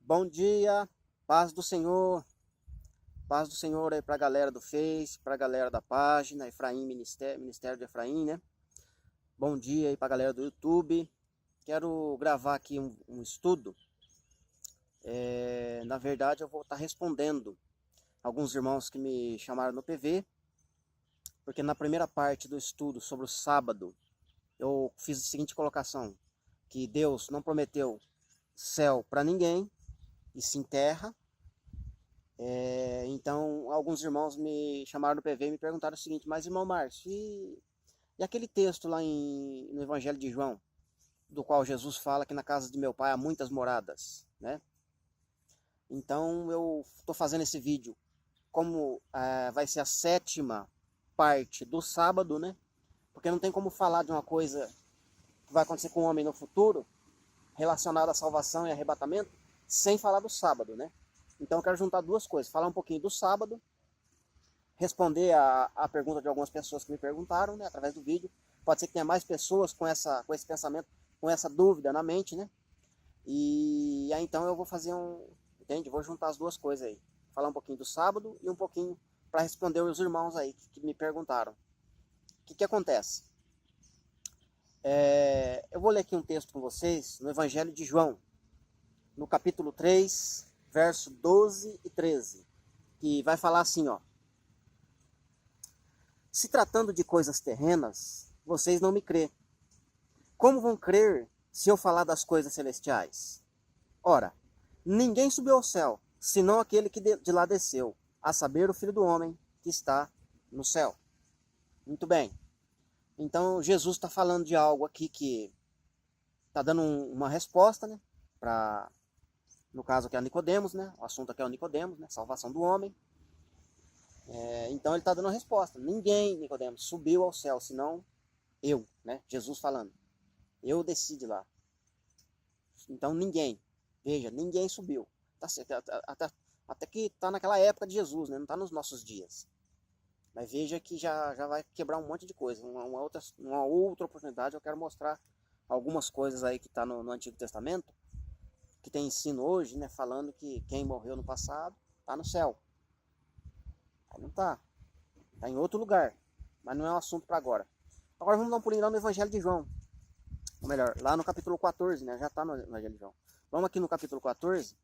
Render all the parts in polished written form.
Bom dia, paz do Senhor aí pra galera do Face, pra galera da página, Efraim Ministério de Efraim, né? Bom dia aí pra galera do YouTube. Quero gravar aqui um estudo. Na verdade, eu vou estar respondendo alguns irmãos que me chamaram no PV, porque na primeira parte do estudo sobre o sábado, eu fiz a seguinte colocação, que Deus não prometeu céu para ninguém, e sim terra. Então, alguns irmãos me chamaram no PV e me perguntaram o seguinte: mas irmão Márcio, e aquele texto lá no Evangelho de João, do qual Jesus fala que na casa de meu pai há muitas moradas, né? Então, eu estou fazendo esse vídeo como vai ser a 7ª parte do sábado, né? Porque não tem como falar de uma coisa que vai acontecer com o homem no futuro, relacionada à salvação e arrebatamento, sem falar do sábado, né? Então eu quero juntar duas coisas, falar um pouquinho do sábado, responder a pergunta de algumas pessoas que me perguntaram, né, através do vídeo. Pode ser que tenha mais pessoas com esse pensamento, com essa dúvida na mente, né? E aí então eu vou fazer entende? Vou juntar as duas coisas aí. Falar um pouquinho do sábado e um pouquinho para responder os irmãos aí que me perguntaram. O que acontece? Eu vou ler aqui um texto com vocês no Evangelho de João, no capítulo 3, verso 12 e 13, que vai falar assim, ó: se tratando de coisas terrenas, vocês não me crê. Como vão crer se eu falar das coisas celestiais? Ora, ninguém subiu ao céu, senão aquele que de lá desceu, a saber, o Filho do Homem que está no céu. Muito bem. Então, Jesus está falando de algo aqui que está dando uma resposta, né? No caso aqui é Nicodemos, né? O assunto aqui é o Nicodemos, né? Salvação do homem. Então ele está dando uma resposta. Ninguém, Nicodemos, subiu ao céu, senão eu, né? Jesus falando. Eu desci de lá. Então ninguém, veja, ninguém subiu. Tá certo, até que está naquela época de Jesus, né? Não está nos nossos dias. Mas veja que já vai quebrar um monte de coisa. Uma outra oportunidade eu quero mostrar algumas coisas aí que está no Antigo Testamento, que tem ensino hoje, né? Falando que quem morreu no passado está no céu. Aí não está. Está em outro lugar. Mas não é um assunto para agora. Agora vamos dar um pulinho lá no Evangelho de João. Ou melhor, lá no capítulo 14, né? Já está no Evangelho de João. Vamos aqui no capítulo 14.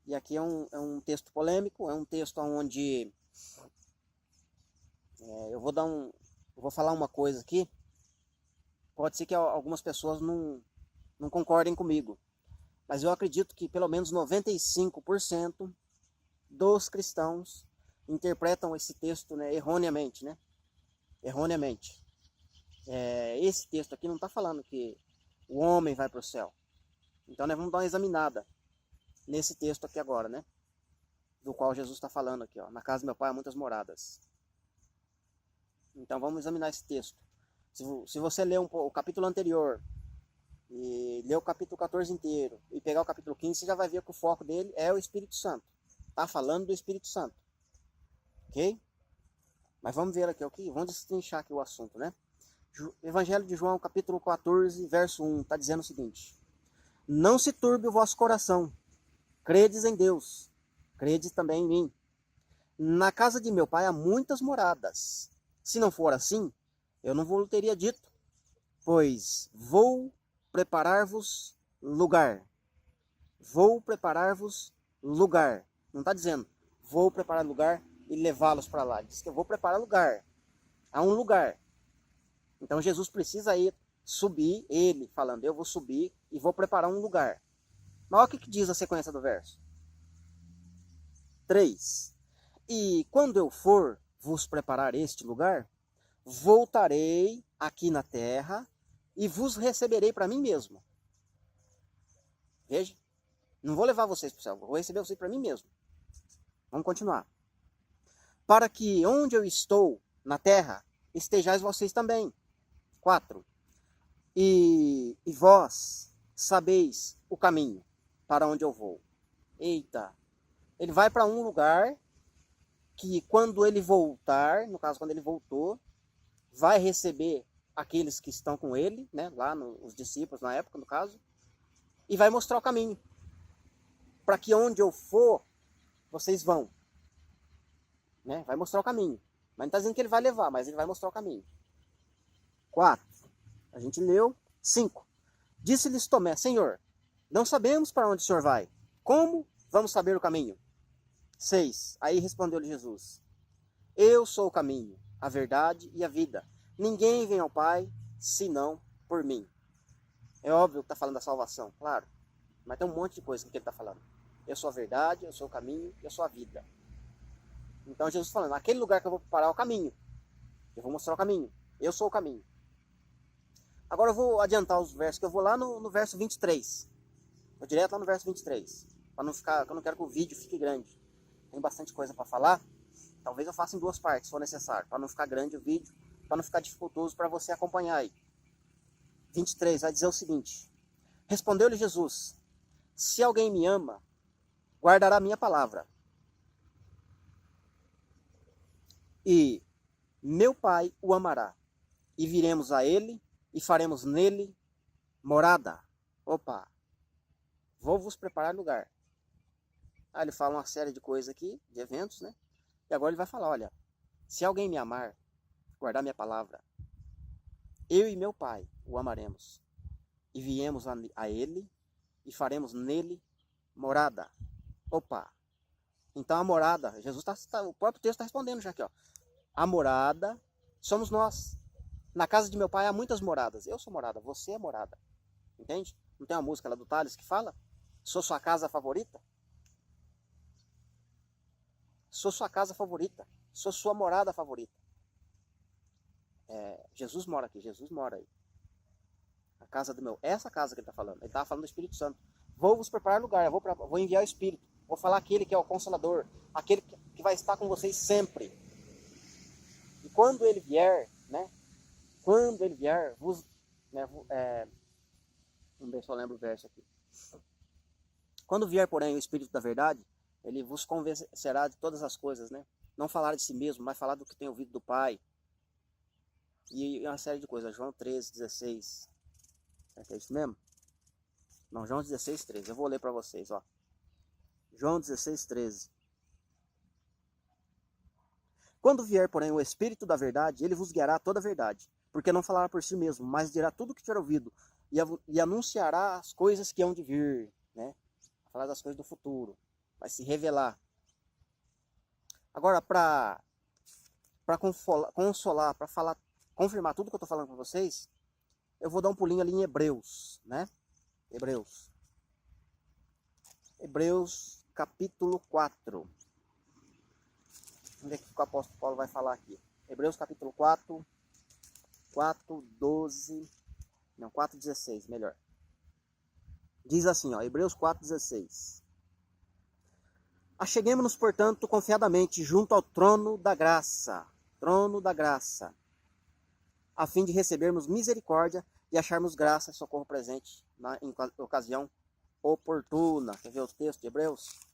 E aqui é um texto polêmico. É um texto onde eu vou falar uma coisa aqui. Pode ser que algumas pessoas não concordem comigo. Mas eu acredito que pelo menos 95% dos cristãos interpretam esse texto, né, erroneamente, né? Erroneamente. Esse texto aqui não está falando que o homem vai para o céu. Então nós vamos dar uma examinada nesse texto aqui agora, né? Do qual Jesus está falando aqui, ó. Na casa do meu pai há muitas moradas. Então vamos examinar esse texto. Se você ler o capítulo anterior e ler o capítulo 14 inteiro e pegar o capítulo 15, você já vai ver que o foco dele é o Espírito Santo. Está falando do Espírito Santo. Ok? Mas vamos ver aqui, ok? Vamos destrinchar aqui o assunto, né? Evangelho de João, capítulo 14, verso 1, está dizendo o seguinte: não se turbe o vosso coração, credes em Deus, credes também em mim. Na casa de meu pai há muitas moradas. Se não for assim, eu não vou teria dito, pois vou preparar-vos lugar. Vou preparar-vos lugar. Não está dizendo, vou preparar lugar e levá-los para lá. Diz que eu vou preparar lugar. Há um lugar. Então Jesus precisa ir subir, ele falando, eu vou subir e vou preparar um lugar. Mas olha o que diz a sequência do verso. 3. E quando eu for vos preparar este lugar, voltarei aqui na terra e vos receberei para mim mesmo. Veja, não vou levar vocês para o céu, vou receber vocês para mim mesmo. Vamos continuar. Para que onde eu estou na terra, estejais vocês também. 4. E vós sabeis o caminho para onde eu vou. Eita, ele vai para um lugar que quando ele voltar, no caso quando ele voltou, vai receber aqueles que estão com ele, né, lá os discípulos na época, no caso, e vai mostrar o caminho. Para que onde eu for, vocês vão. Né? Vai mostrar o caminho. Mas não está dizendo que ele vai levar, mas ele vai mostrar o caminho. 4. A gente leu. 5. Disse-lhes Tomé, Senhor, não sabemos para onde o Senhor vai. Como vamos saber o caminho? 6. Aí respondeu-lhe Jesus, eu sou o caminho, a verdade e a vida. Ninguém vem ao Pai, senão por mim. É óbvio que está falando da salvação, claro. Mas tem um monte de coisa que ele está falando. Eu sou a verdade, eu sou o caminho, eu sou a vida. Então Jesus falando, naquele lugar que eu vou preparar o caminho. Eu vou mostrar o caminho. Eu sou o caminho. Agora eu vou adiantar os versos, que eu vou lá no verso 23. Vou direto lá no verso 23. Para não ficar, eu não quero que o vídeo fique grande. Tem bastante coisa para falar. Talvez eu faça em 2 partes, se for necessário. Para não ficar grande o vídeo. Para não ficar dificultoso para você acompanhar aí. 23 vai dizer o seguinte. Respondeu-lhe Jesus, se alguém me ama, guardará a minha palavra. E meu Pai o amará. E viremos a ele e faremos nele morada. Opa! Vou vos preparar lugar. Aí ele fala uma série de coisas aqui, de eventos, né? E agora ele vai falar, olha, se alguém me amar, guardar minha palavra, eu e meu Pai o amaremos. E viemos a ele e faremos nele morada. Opa! Então a morada, Jesus o próprio texto está respondendo já aqui, ó. A morada somos nós. Na casa de meu pai há muitas moradas. Eu sou morada, você é morada. Entende? Não tem uma música lá do Thales que fala? Sou sua casa favorita? Sou sua casa favorita. Sou sua morada favorita. Jesus mora aqui, Jesus mora aí. A casa do meu. Essa casa que ele está falando. Ele estava falando do Espírito Santo. Vou vos preparar lugar, eu vou enviar o Espírito. Vou falar aquele que é o Consolador. Aquele que vai estar com vocês sempre. E quando ele vier, né? Quando ele vier, vamos ver se eu lembro o verso aqui. Quando vier, porém, o Espírito da verdade, ele vos convencerá de todas as coisas, né? Não falar de si mesmo, mas falar do que tem ouvido do Pai. E uma série de coisas. João 13, 16. É isso mesmo? Não, João 16, 13. Eu vou ler para vocês, ó. João 16, 13. Quando vier, porém, o Espírito da verdade, ele vos guiará a toda a verdade. Porque não falará por si mesmo, mas dirá tudo o que tiver ouvido. E anunciará as coisas que hão de vir, né? Falar das coisas do futuro. Vai se revelar. Agora, para consolar, para falar, confirmar tudo que eu estou falando para vocês, eu vou dar um pulinho ali em Hebreus, né? Hebreus capítulo 4. Vamos ver o que o apóstolo Paulo vai falar aqui. Hebreus capítulo 4, 4:16, melhor. Diz assim, ó, Hebreus 4:16. Acheguemo-nos, portanto, confiadamente junto ao trono da graça, a fim de recebermos misericórdia e acharmos graça e socorro presente em ocasião oportuna. Quer ver o texto de Hebreus?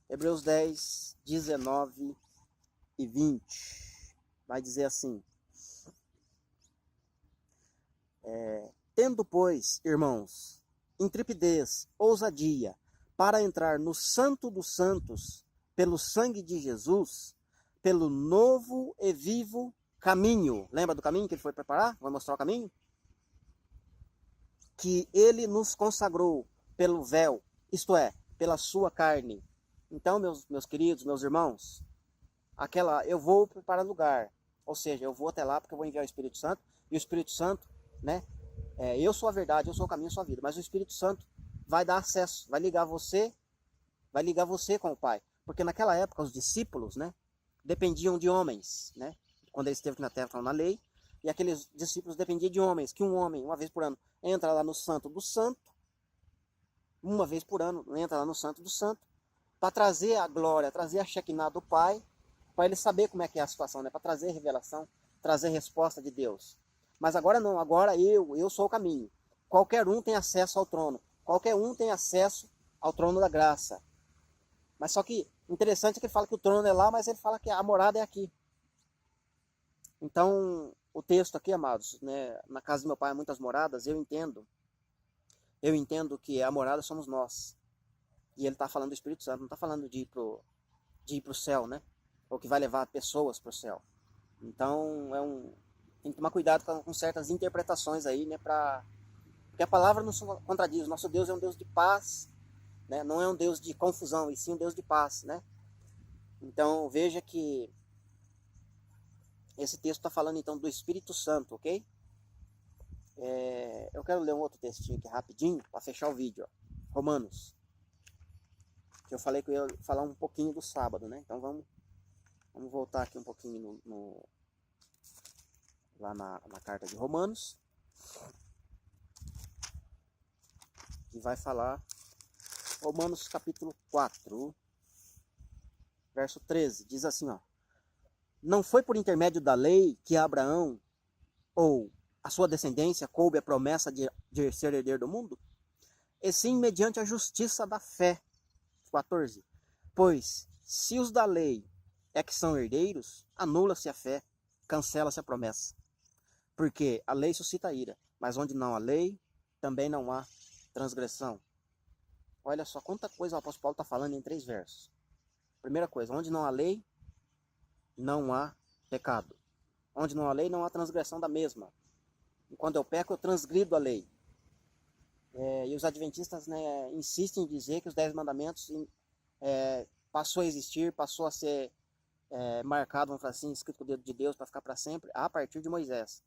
Hebreus 10, 19 e 20. Vai dizer assim. Tendo, pois, irmãos, intrepidez, ousadia, para entrar no Santo dos Santos, pelo sangue de Jesus, pelo novo e vivo caminho. Lembra do caminho que ele foi preparar? Vai mostrar o caminho? Que ele nos consagrou pelo véu, isto é, pela sua carne. Então, meus queridos, meus irmãos, eu vou preparar lugar. Ou seja, eu vou até lá porque eu vou enviar o Espírito Santo. E o Espírito Santo, né? Eu sou a verdade, eu sou o caminho, eu sou a vida. Mas o Espírito Santo vai dar acesso, vai ligar você com o Pai. Porque naquela época os discípulos, né, dependiam de homens, né? Quando ele esteve aqui na terra, estava na lei. E aqueles discípulos dependiam de homens. Que um homem, uma vez por ano, entra lá no Santo do Santo. Uma vez por ano, entra lá no Santo do Santo. Para trazer a glória, trazer a Shekinah do Pai. Para ele saber como é que é a situação, né? Para trazer revelação, trazer resposta de Deus. Mas agora não, agora eu sou o caminho. Qualquer um tem acesso ao trono. Qualquer um tem acesso ao trono da graça. Mas só que interessante é que ele fala que o trono é lá, mas ele fala que a morada é aqui. Então, o texto aqui, amados, né, na casa do meu pai há muitas moradas, eu entendo eu entendo que a morada somos nós. E ele está falando do Espírito Santo, não está falando de ir pro céu, né? Ou que vai levar pessoas pro céu. Então, tem que tomar cuidado com certas interpretações aí, né? Porque a palavra não se contradiz. Nosso Deus é um Deus de paz, né? Não é um Deus de confusão, e sim um Deus de paz, né? Então, veja que esse texto está falando, então, do Espírito Santo, ok? Eu quero ler um outro textinho aqui rapidinho, para fechar o vídeo, ó. Romanos. Que eu falei que eu ia falar um pouquinho do sábado, né? Então, vamos voltar aqui um pouquinho lá na carta de Romanos. Que vai falar, Romanos capítulo 4, verso 13, diz assim, ó. Não foi por intermédio da lei que Abraão, ou a sua descendência, coube a promessa de ser herdeiro do mundo? E sim mediante a justiça da fé. 14. Pois, se os da lei é que são herdeiros, anula-se a fé, cancela-se a promessa. Porque a lei suscita a ira, mas onde não há lei, também não há transgressão. Olha só quanta coisa o apóstolo Paulo está falando em 3 versos. Primeira coisa, onde não há lei, não há pecado. Onde não há lei, não há transgressão da mesma. E quando eu peco, eu transgrido a lei. E os adventistas, né, insistem em dizer que os 10 mandamentos passou a existir, passou a ser marcado, vamos falar assim, escrito com o dedo de Deus para ficar para sempre, a partir de Moisés.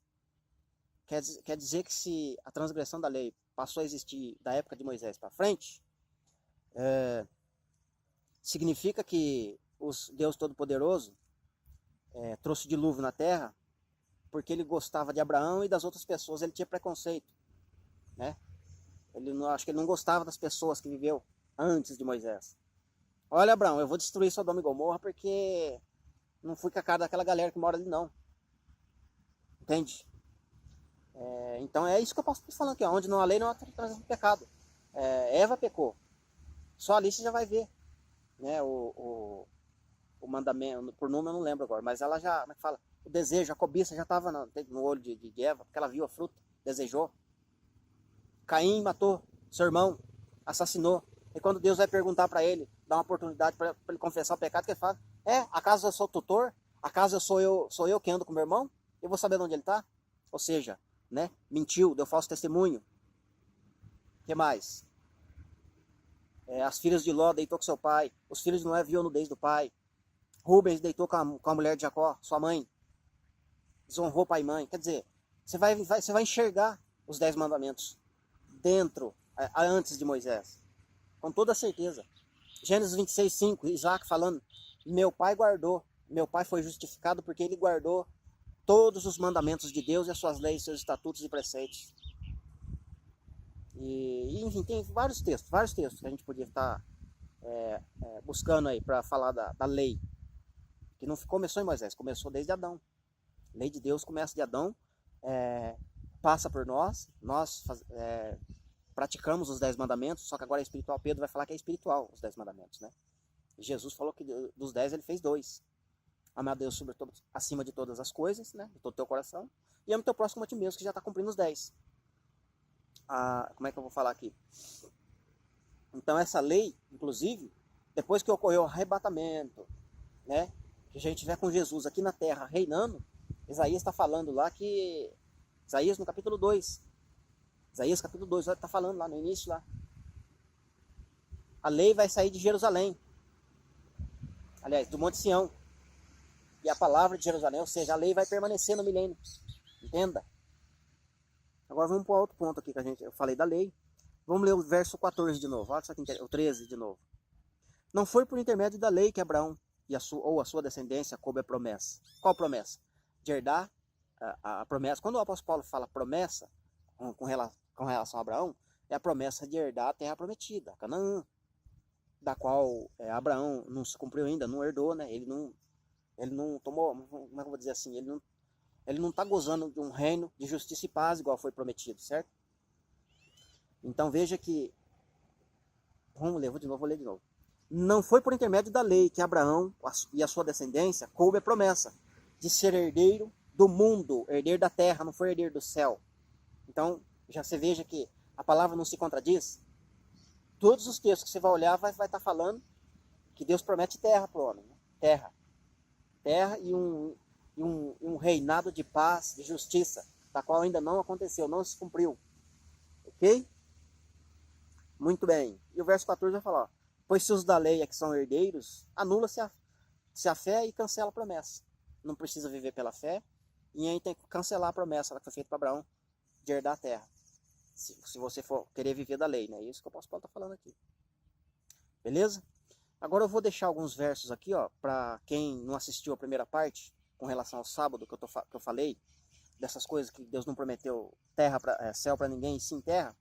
Quer dizer que se a transgressão da lei passou a existir da época de Moisés para frente, significa que Deus Todo-Poderoso trouxe dilúvio na terra porque ele gostava de Abraão e das outras pessoas ele tinha preconceito, né? Acho que ele não gostava das pessoas que viveu antes de Moisés. Olha, Abraão, eu vou destruir Sodoma e Gomorra porque não fui com a cara daquela galera que mora ali, não. Entende? Então é isso que eu posso estar falando aqui. Ó. Onde não há lei, não há transgressão do pecado. Eva pecou. Só ali você já vai ver. Né, o mandamento, por nome eu não lembro agora, mas ela já, como é que fala? O desejo, a cobiça já estava no olho de Eva, porque ela viu a fruta, desejou. Caim matou seu irmão, assassinou. E quando Deus vai perguntar para ele, dar uma oportunidade para ele confessar o pecado, que ele fala, acaso eu sou tutor? Acaso sou eu que ando com meu irmão? Eu vou saber de onde ele está? Ou seja, né, mentiu, deu falso testemunho. O que mais? As filhas de Ló deitou com seu pai, os filhos de Noé viu a nudez do pai. Rubens deitou com a mulher de Jacó, sua mãe. Desonrou pai e mãe. Quer dizer, você vai enxergar os 10 mandamentos antes de Moisés. Com toda certeza. Gênesis 26, 5, Isaac falando, meu pai foi justificado porque ele guardou todos os mandamentos de Deus e as suas leis, seus estatutos e preceitos. E enfim, tem vários textos que a gente podia estar buscando aí para falar da lei. Que não começou em Moisés, começou desde Adão. A lei de Deus começa de Adão, passa por nós praticamos os 10 mandamentos, só que agora é espiritual. Pedro vai falar que é espiritual os 10 mandamentos, né? E Jesus falou que dos 10 ele fez 2. Amar a Deus acima de todas as coisas, né? De todo o teu coração. E ama o teu próximo a ti mesmo, que já está cumprindo os 10. Como é que eu vou falar aqui? Então essa lei, inclusive, depois que ocorreu o arrebatamento, né? Que a gente estiver com Jesus aqui na terra reinando, Isaías está falando lá que... Isaías no capítulo 2. Isaías capítulo 2 está falando lá no início lá. A lei vai sair de Jerusalém. Aliás, do Monte Sião. E a palavra de Jerusalém, ou seja, a lei vai permanecer no milênio. Entenda? Agora vamos para outro ponto aqui que eu falei da lei. Vamos ler o verso 14 de novo. Olha só que o 13 de novo. Não foi por intermédio da lei que Abraão ou a sua descendência coube a promessa. Qual promessa? De herdar a promessa. Quando o apóstolo Paulo fala promessa com relação a Abraão, é a promessa de herdar a terra prometida, Canaã, da qual Abraão não se cumpriu ainda, não herdou, né? Ele não tomou, como é que eu vou dizer assim, ele não está gozando de um reino de justiça e paz igual foi prometido, certo? Então veja que, vou ler de novo. Não foi por intermédio da lei que Abraão e a sua descendência coube a promessa de ser herdeiro do mundo, herdeiro da terra, não foi herdeiro do céu. Então, já você veja que A palavra não se contradiz? Todos os textos que você vai olhar vai estar falando que Deus promete terra para o homem. Né? Terra. Terra e um reinado de paz, de justiça, da qual ainda não aconteceu, não se cumpriu. Ok? Muito bem. E o verso 14 vai falar, ó, pois se os da lei é que são herdeiros, anula-se a fé e cancela a promessa. Não precisa viver pela fé, e aí tem que cancelar a promessa que foi feita para Abraão de herdar a terra. Se você for querer viver da lei, né? Isso que o apóstolo Paulo está falando aqui. Beleza? Agora eu vou deixar alguns versos aqui, ó, para quem não assistiu a primeira parte, com relação ao sábado que eu falei, dessas coisas que Deus não prometeu céu para ninguém e sim terra.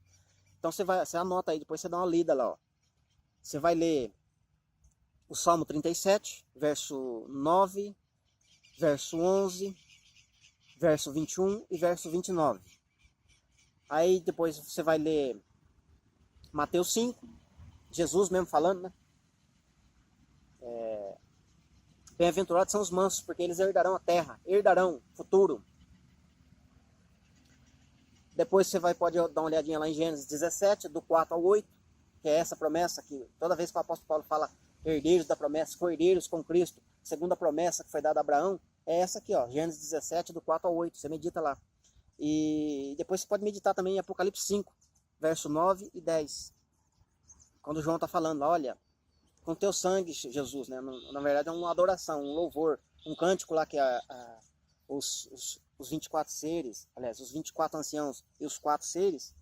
Então você anota aí, depois você dá uma lida lá, ó. Você vai ler o Salmo 37, verso 9, verso 11, verso 21 e verso 29. Aí depois você vai ler Mateus 5, Jesus mesmo falando, né? Bem-aventurados são os mansos, porque eles herdarão a terra, herdarão futuro. Depois você pode dar uma olhadinha lá em Gênesis 17, do 4 ao 8, que é essa promessa que toda vez que o apóstolo Paulo fala herdeiros da promessa, co-herdeiros com Cristo, segundo a promessa que foi dada a Abraão, é essa aqui, ó, Gênesis 17, do 4 ao 8, você medita lá. E depois você pode meditar também em Apocalipse 5, verso 9 e 10. Quando João está falando, olha, com teu sangue, Jesus, né? Na verdade é uma adoração, um louvor, um cântico lá que os 24 seres, aliás, os 24 anciãos e os 4 seres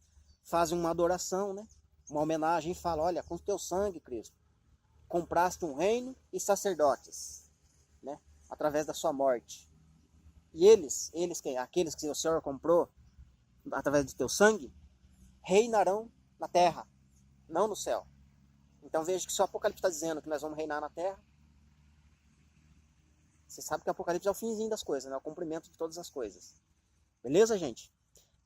fazem uma adoração, né? Uma homenagem e falam, olha, com teu sangue, Cristo, compraste um reino e sacerdotes, né? Através da sua morte. E aqueles que o Senhor comprou através do teu sangue, reinarão na terra, não no céu. Então veja que se o Apocalipse está dizendo que nós vamos reinar na terra, você sabe que o Apocalipse é o finzinho das coisas, né? O cumprimento de todas as coisas. Beleza, gente?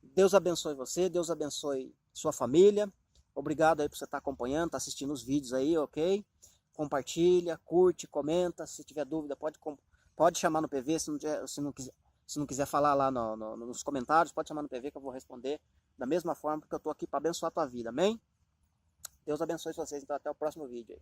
Deus abençoe você, Deus abençoe sua família. Obrigado aí por você estar acompanhando, estar assistindo os vídeos aí, ok? Compartilha, curte, comenta. Se tiver dúvida, pode chamar no PV. Se não quiser falar lá nos comentários, pode chamar no PV que eu vou responder da mesma forma, porque eu estou aqui para abençoar a tua vida, amém? Deus abençoe vocês, então até o próximo vídeo aí.